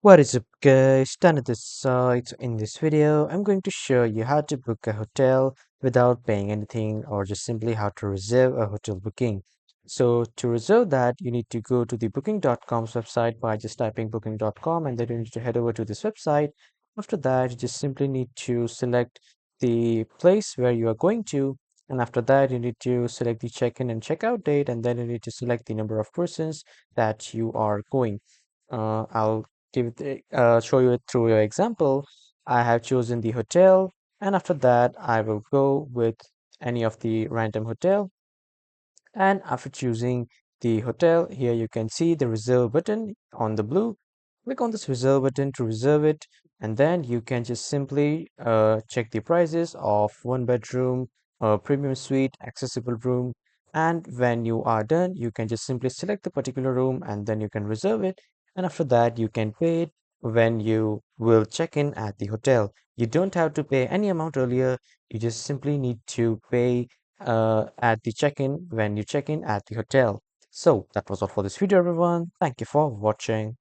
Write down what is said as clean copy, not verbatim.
What is up guys, Tan at this side. So in this video, I'm going to show you how to book a hotel without paying anything or just simply how to reserve a hotel booking. So to reserve that, you need to go to the booking.com's website by just typing booking.com and then you need to head over to this website. After that, you just simply need to select the place where you are going to. And after that, you need to select the check-in and check-out date and then you need to select the number of persons that you are going. I'll show you it through your example. I have chosen the hotel, and after that, I will go with any of the random hotel. And after choosing the hotel, here you can see the reserve button on the blue. Click on this reserve button to reserve it, and then you can just simply check the prices of one bedroom, premium suite, accessible room. And when you are done, you can just simply select the particular room and then you can reserve it. And after that, you can pay it when you will check in at the hotel. You don't have to pay any amount earlier. You just simply need to pay at the check-in when you check in at the hotel. So that was all for this video, everyone. Thank you for watching.